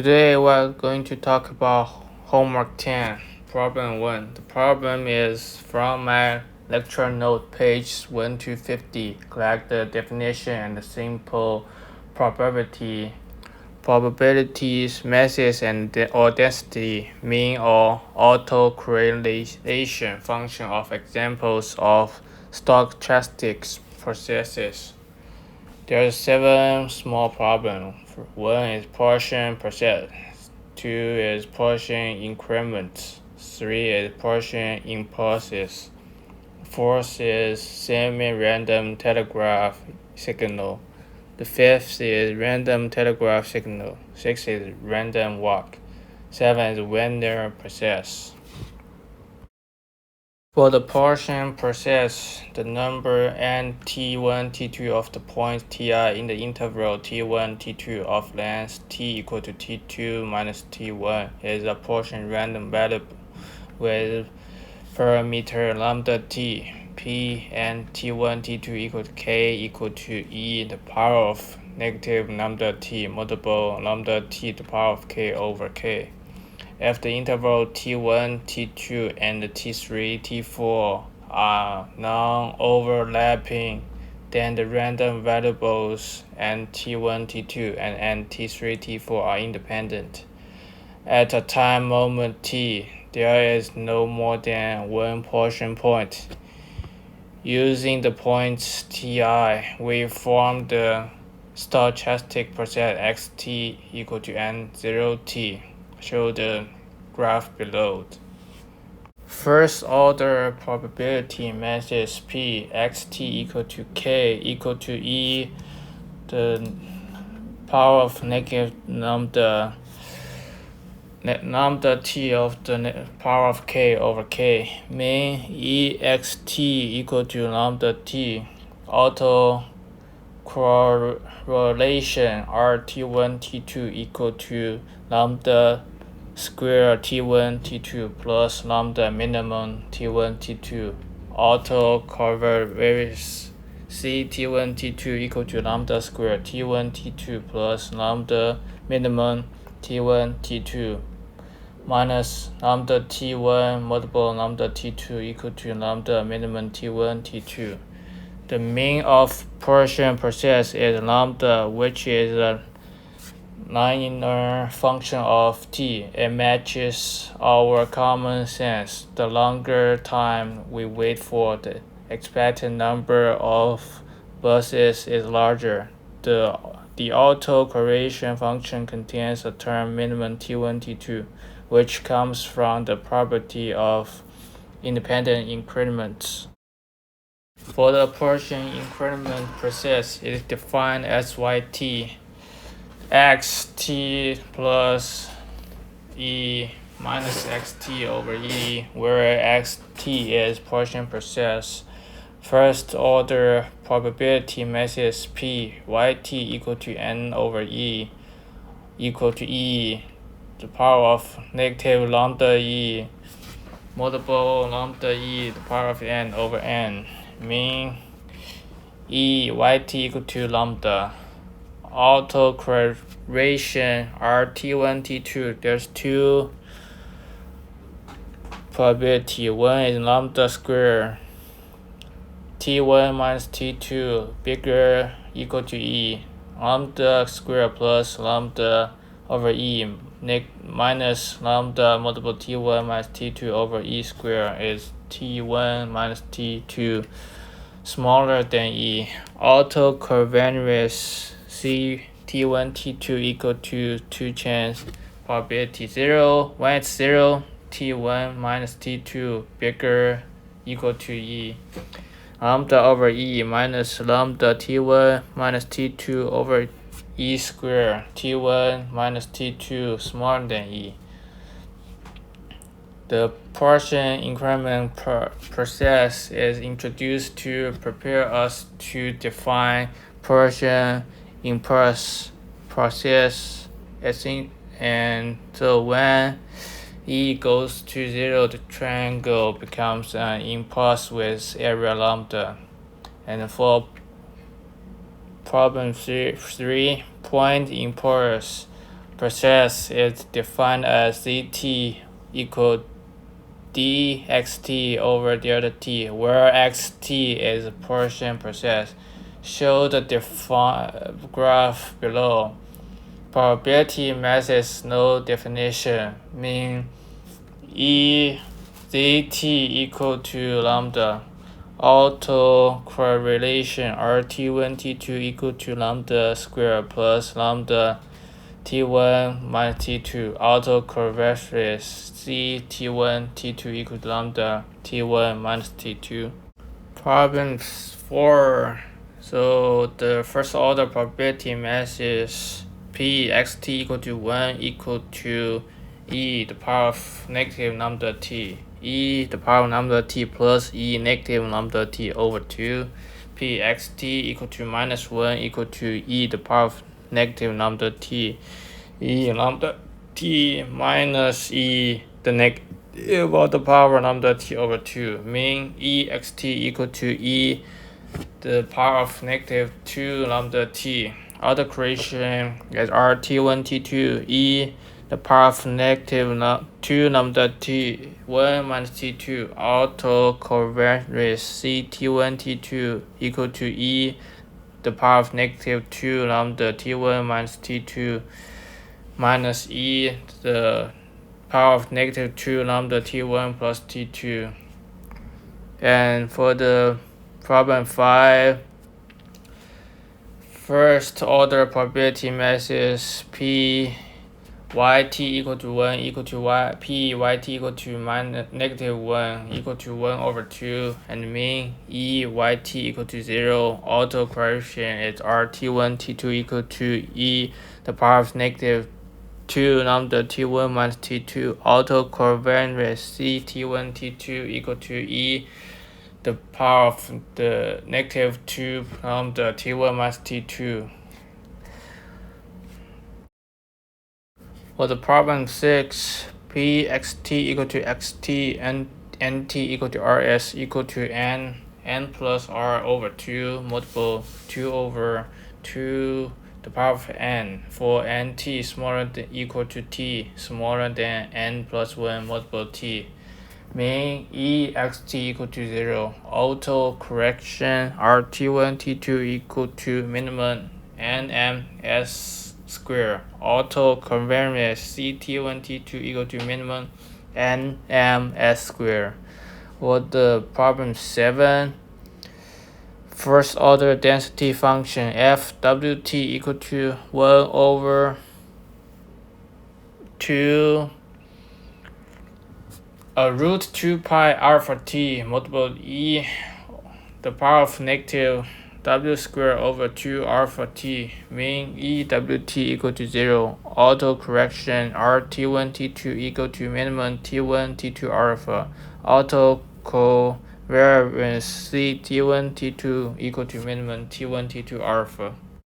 Today we're going to talk about homework 10, problem 1. The problem is from my lecture note page 1 to 50. Collect the definition and the simple probabilities, masses or density, mean or autocorrelation function of examples of stochastic processes. There are 7 small problems. 1 is portion process, 2 is portion increments, 3 is portion impulses, 4 is semi-random telegraph signal, the 5th is random telegraph signal, 6 is random walk, 7 is linear process. For the portion process, the number n t1, t2 of the points ti in the interval t1, t2 of length t equal to t2 minus t1 is a portion random variable with parameter lambda t, p, and t1, t2 equal to k equal to e the power of negative lambda t multiple lambda t the power of k over k. If the interval t1, t2, and t3, t4 are non-overlapping, then the random variables and t1, t2, and t3, t4 are independent. At a time moment t, there is no more than one portion point. Using the points ti, we form the stochastic process xt equal to n0t. Show the graph below. First order probability masses p xt equal to k equal to e the power of negative lambda t of the power of k over k. Mean ext equal to lambda t. Auto correlation rt1 t2 equal to lambda square t1 t2 plus lambda minimum t1 t2. Auto covariance c t1 t2 equal to lambda square t1 t2 plus lambda minimum t1 t2 minus lambda t1 multiple lambda t2 equal to lambda minimum t1 t2. The mean of portion process is lambda, which is a linear function of t. It matches our common sense. The longer time we wait for the expected number of buses is larger. The autocorrelation function contains a term minimum t1, t2, which comes from the property of independent increments. For the portion increment process, it is defined as yt xt plus e minus xt over e, where xt is portion process. First order probability masses p yt equal to n over e equal to e the power of negative lambda e multiple lambda e the power of n over n. Mean yt equal to lambda. Autocorrelation rt1 t2, there's 2 probability. One is lambda square t1 minus t2 bigger equal to e, lambda square plus lambda over e minus lambda multiple t1 minus t2 over e square is t1 minus t2 smaller than e. Autocovariance c t1 t2 equal to 2 chance probability 0. When it's 0, t1 minus t2 bigger equal to e. Lambda over e minus lambda t1 minus t2 over e square, t1 minus t2 smaller than e. The portion increment process is introduced to prepare us to define portion impulse process, and so when e goes to 0, the triangle becomes an impulse with area lambda. And for problem 3, point impulse process is defined as zt equal dxt over delta t, where xt is a portion process. Show the graph below. Probability matches no definition, mean zt equal to lambda. Auto correlation RT1 T2 equal to lambda square plus lambda T1 minus T2. Auto correlation C T1 T2 equal to lambda T1 minus T2. Problem 4. So the first order probability mass is P xt equal to 1 equal to e the power of negative lambda t. E the power of lambda t plus e negative lambda t over 2. P xt equal to minus 1 equal to e the power of negative lambda t. E lambda t minus e the negative of the power of lambda t over 2. Mean e xt equal to e the power of negative 2 lambda t. Auto correlation is RT1 T2 e the power of negative 2 lambda t 1 minus t2. Auto correlation is CT1 T2 equal to e the power of negative 2 lambda t1 minus t2 minus e the power of negative 2 lambda t1 plus t2. And for the problem 5, first order probability mass is P yt equal to 1 equal to y, P yt equal to negative 1 equal to 1 over 2, and mean e yt equal to 0. Auto correlation is RT1 T2 equal to e the power of negative 2 lambda t1 minus t2. Auto covariance C T1 T2 equal to e the power of the negative 2 lambda t1 minus t2. For the problem 6, P xt equal to xt and nt equal to rs equal to n plus r over 2 multiple 2 over 2 the power of n for nt smaller than equal to t smaller than n plus 1 multiple t. Mean e xt equal to 0. Auto correction RT1 T2 equal to minimum nms square. Auto covariance CT1 T2 equal to minimum nms square. For the problem 7, first order density function fwt equal to 1 over 2 root 2 pi alpha t multiple e the power of negative w square over 2 alpha t. Mean ewt equal to 0. Auto correction rt1 t2 equal to minimum t1 t2 alpha. Auto covariance c t1 t2 equal to minimum t1 t2 alpha.